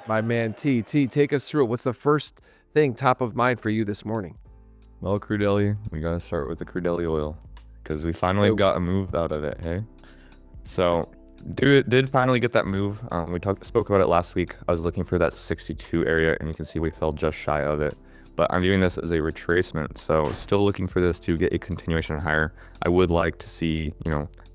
My man T, take us through it. What's the first thing top of mind for you this morning? Well, crude deli, we gotta start with the crude deli oil because we finally got a move out of it. Hey, so did finally get that move. We spoke about it last week. I was looking for that 62 area, and you can see we fell just shy of it. But I'm viewing this as a retracement, so still looking for this to get a continuation higher. I would like to see,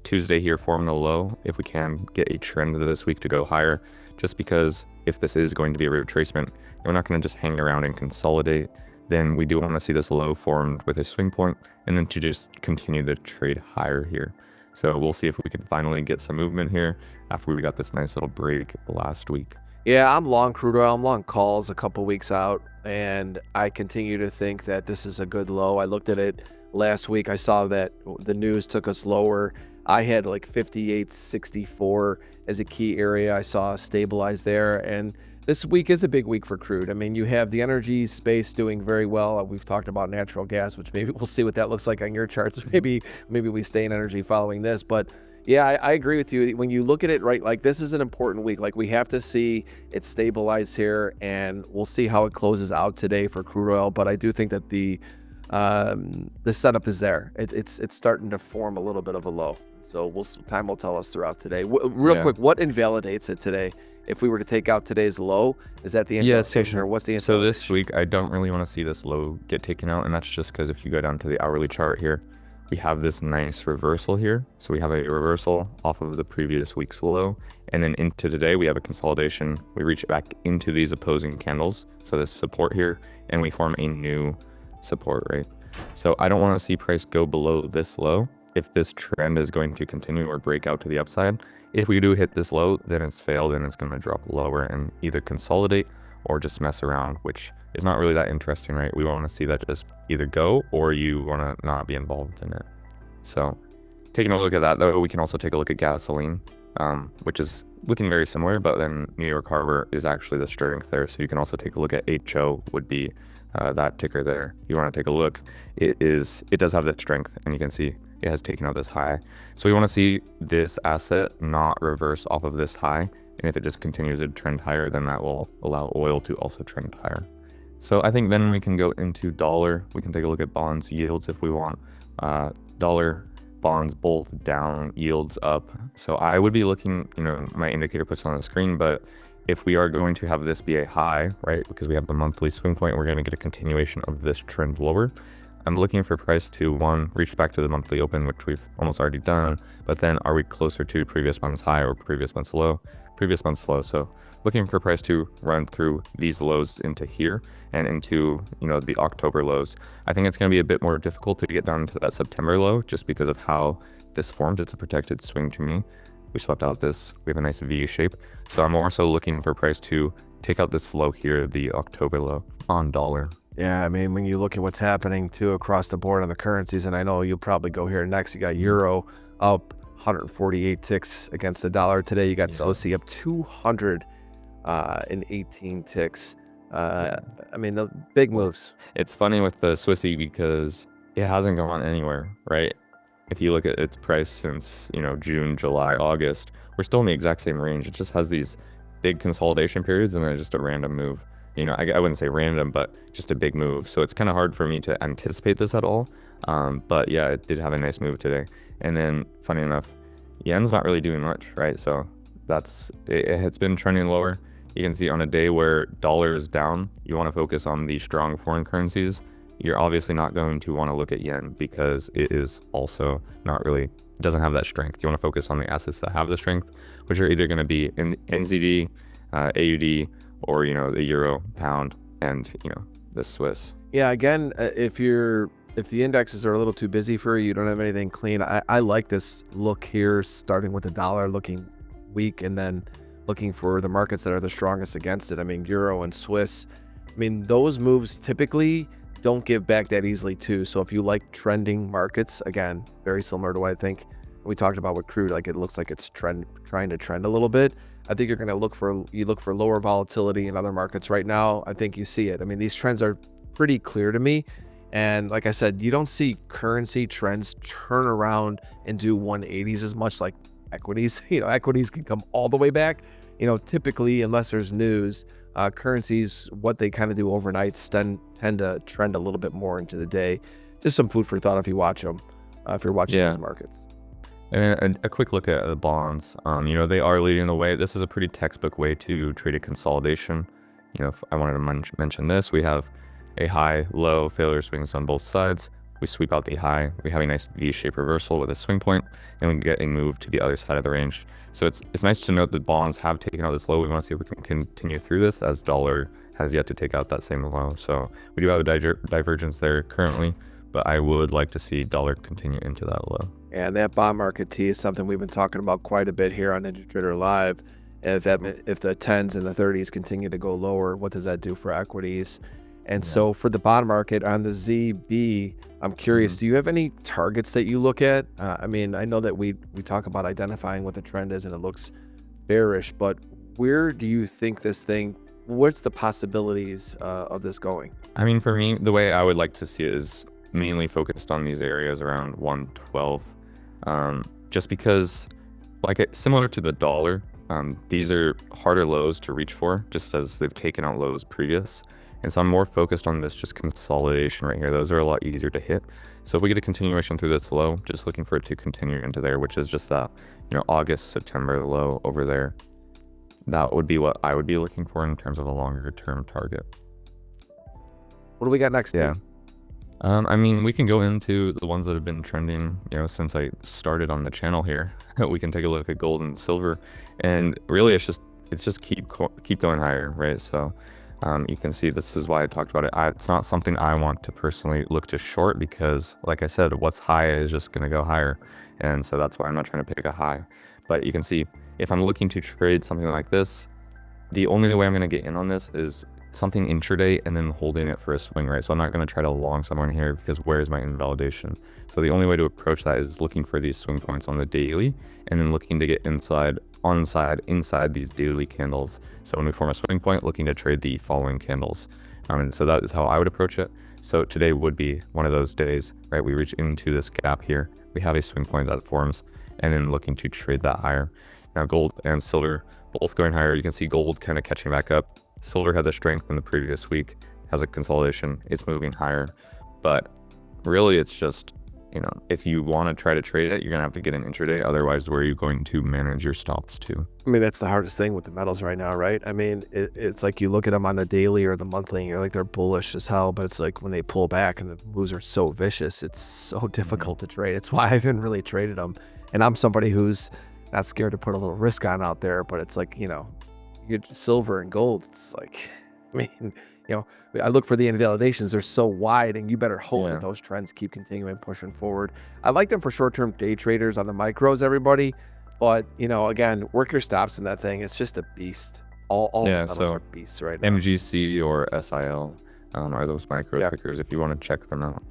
Tuesday here form the low if we can get a trend this week to go higher, just because if this is going to be a retracement, we're not going to just hang around and consolidate. Then we do want to see this low formed with a swing point and then to just continue to trade higher here. So we'll see if we can finally get some movement here after we got this nice little break last week. Yeah, I'm long crude oil. I'm long calls a couple weeks out, and I continue to think that this is a good low. I looked at it last week. I saw that the news took us lower. I had like 58.64 as a key area. I saw stabilize there, and this week is a big week for crude. I mean, you have the energy space doing very well. We've talked about natural gas, which maybe we'll see what that looks like on your charts. Maybe we stay in energy following this, but yeah, I agree with you. When you look at it, right, like this is an important week. Like we have to see it stabilize here, and we'll see how it closes out today for crude oil. But I do think that the setup is there. It's starting to form a little bit of a low. So time will tell us throughout today. Real quick, what invalidates it today? If we were to take out today's low, is that the invalidation or what's the invalidation? So this week, I don't really want to see this low get taken out, and that's just because if you go down to the hourly chart here, we have this nice reversal here. So we have a reversal off of the previous week's low, and then into today, we have a consolidation. We reach back into these opposing candles, so this support here, and we form a new support, right? So I don't want to see price go below this low if this trend is going to continue or break out to the upside. If we do hit this low, then it's failed and it's going to drop lower and either consolidate or just mess around, which is not really that interesting, right? We want to see that just either go or you want to not be involved in it. So taking a look at that, though, we can also take a look at gasoline, which is looking very similar, but then New York Harbor is actually the strength there. So you can also take a look at HO would be that ticker there. You want to take a look. It does have that strength, and you can see it has taken out this high. So we want to see this asset not reverse off of this high. And if it just continues to trend higher, then that will allow oil to also trend higher. So I think then we can go into dollar. We can take a look at bonds yields if we want. Dollar bonds both down, yields up. So I would be looking, my indicator puts on the screen, but if we are going to have this be a high, right, because we have the monthly swing point, we're going to get a continuation of this trend lower. I'm looking for price to, one, reach back to the monthly open, which we've almost already done, but then are we closer to previous month's high or previous month's low? Previous month's low. So looking for price to run through these lows into here and into, the October lows. I think it's going to be a bit more difficult to get down to that September low just because of how this formed. It's a protected swing to me. We swept out this, we have a nice V shape. So I'm also looking for price to take out this low here, the October low on dollar. Yeah, I mean, when you look at what's happening too across the board on the currencies, and I know you'll probably go here next, you got Euro up 148 ticks against the dollar today. You got CELSI up 218 ticks. I mean, the big moves. It's funny with the Swissy because it hasn't gone anywhere, right? If you look at its price since, June, July, August, we're still in the exact same range. It just has these big consolidation periods and then just a random move. I wouldn't say random, but just a big move. So it's kind of hard for me to anticipate this at all. But yeah, it did have a nice move today. And then funny enough, yen's not really doing much, right? So it's been trending lower. You can see on a day where dollar is down, you want to focus on the strong foreign currencies. You're obviously not going to want to look at yen because it is also not really, it doesn't have that strength. You want to focus on the assets that have the strength, which are either going to be in NZD, AUD, or the euro, pound, and the Swiss. Yeah, again, if the indexes are a little too busy for you, you don't have anything clean, I like this look here, starting with the dollar looking weak and then looking for the markets that are the strongest against it. I mean, euro and Swiss, those moves typically don't give back that easily too. So if you like trending markets, again, very similar to what I think we talked about with crude, like it looks like it's trying to trend a little bit. I think you're going to look for lower volatility in other markets right now. I think you see it. These trends are pretty clear to me. And like I said, you don't see currency trends turn around and do 180s as much like equities. Equities can come all the way back, typically, unless there's news. Currencies, what they kind of do overnight, tend to trend a little bit more into the day. Just some food for thought if you watch them, if you're watching those markets. And a quick look at the bonds. You know, they are leading the way. This is a pretty textbook way to trade a consolidation. You know, if I wanted to mention this, we have a high, low, failure swings on both sides. We sweep out the high, we have a nice V-shaped reversal with a swing point, and we get a move to the other side of the range. So it's nice to note that bonds have taken out this low. We want to see if we can continue through this, as dollar has yet to take out that same low. So we do have a divergence there currently, but I would like to see dollar continue into that low. And that bond market T is something we've been talking about quite a bit here on NinjaTrader Live. If the 10s and the 30s continue to go lower, what does that do for equities? And so for the bond market on the ZB, I'm curious, do you have any targets that you look at? I mean, I know that we talk about identifying what the trend is and it looks bearish, but where do you think this thing, what's the possibilities of this going? I mean, for me, the way I would like to see it is mainly focused on these areas around 112, just because, like similar to the dollar, these are harder lows to reach for, just as they've taken out lows previous. And so I'm more focused on this just consolidation right here. Those are a lot easier to hit. So if we get a continuation through this low, just looking for it to continue into there, which is just that, you know, August, September low over there. That would be what I would be looking for in terms of a longer term target. What do we got next? Yeah. I mean, we can go into the ones that have been trending, you know, since I started on the channel here. We can take a look at gold and silver, and really it's just keep going higher, right? So you can see this is why I talked about it. It's not something I want to personally look to short, because like I said, what's high is just going to go higher. And so that's why I'm not trying to pick a high. But you can see if I'm looking to trade something like this, the only way I'm going to get in on this is something intraday and then holding it for a swing, right? So I'm not going to try to long somewhere in here, because where is my invalidation? So the only way to approach that is looking for these swing points on the daily and then looking to get inside these daily candles. So when we form a swing point, looking to trade the following candles. And so that is how I would approach it. So today would be one of those days, right? We reach into this gap here. We have a swing point that forms and then looking to trade that higher. Now gold and silver both going higher. You can see gold kind of catching back up. Silver had the strength in the previous week, has a consolidation, it's moving higher. But really it's just, you know, if you want to try to trade it, you're gonna have to get an intraday. Otherwise, where are you going to manage your stops to? I mean, that's the hardest thing with the metals right now, right? I mean, it's like you look at them on the daily or the monthly and you're like, they're bullish as hell, but it's like when they pull back and the moves are so vicious, it's so difficult to trade. It's why I haven't really traded them. And I'm somebody who's not scared to put a little risk on out there, but it's like, you know, you get silver and gold, it's like, I mean, you know, I look for the invalidations. They're so wide, and you better hope that those trends keep continuing pushing forward. I like them for short-term day traders on the micros, everybody. But, you know, again, work your stops in that thing. It's just a beast. All the metals are beasts right now. MGC or SIL are those micro pickers if you want to check them out.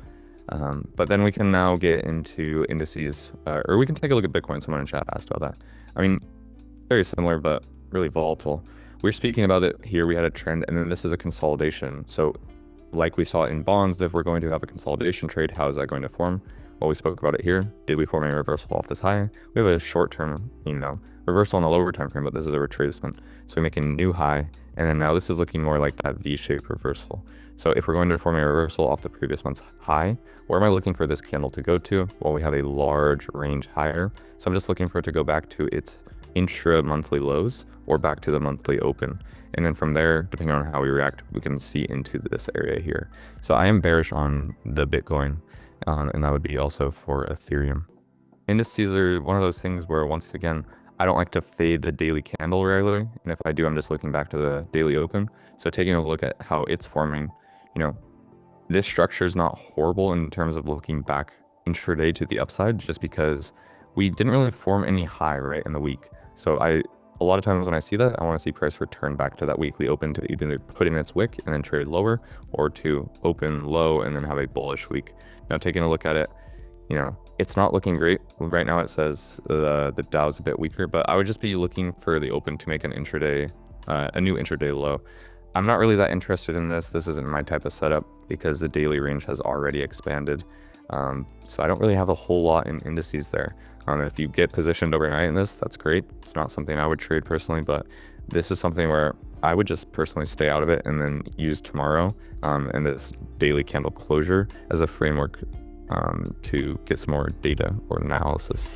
But then we can now get into indices, or we can take a look at Bitcoin. Someone in chat asked about that. I mean, very similar, but really volatile. We're speaking about it here. We had a trend, and then this is a consolidation. So like we saw in bonds, if we're going to have a consolidation trade, how is that going to form? Well, we spoke about it here. Did we form a reversal off this high? We have a short-term, you know, reversal on the lower time frame, but this is a retracement. So we make a new high, and then now this is looking more like that V-shaped reversal. So if we're going to form a reversal off the previous month's high, where am I looking for this candle to go to? Well, we have a large range higher. So I'm just looking for it to go back to its intra-monthly lows or back to the monthly open. And then from there, depending on how we react, we can see into this area here. So I am bearish on the Bitcoin, and that would be also for Ethereum. Indices are one of those things where, once again, I don't like to fade the daily candle regularly. And if I do, I'm just looking back to the daily open. So taking a look at how it's forming, you know, this structure is not horrible in terms of looking back intraday to the upside, just because we didn't really form any high right in the week. So a lot of times when I see that, I want to see price return back to that weekly open to either put in its wick and then trade lower, or to open low and then have a bullish week. Now taking a look at it, you know, it's not looking great. Right now it says the Dow's a bit weaker, but I would just be looking for the open to make an intraday, a new intraday low. I'm not really that interested in this. This isn't my type of setup because the daily range has already expanded. So I don't really have a whole lot in indices there. If you get positioned overnight in this, that's great. It's not something I would trade personally, but this is something where I would just personally stay out of it and then use tomorrow and this daily candle closure as a framework to get some more data or analysis.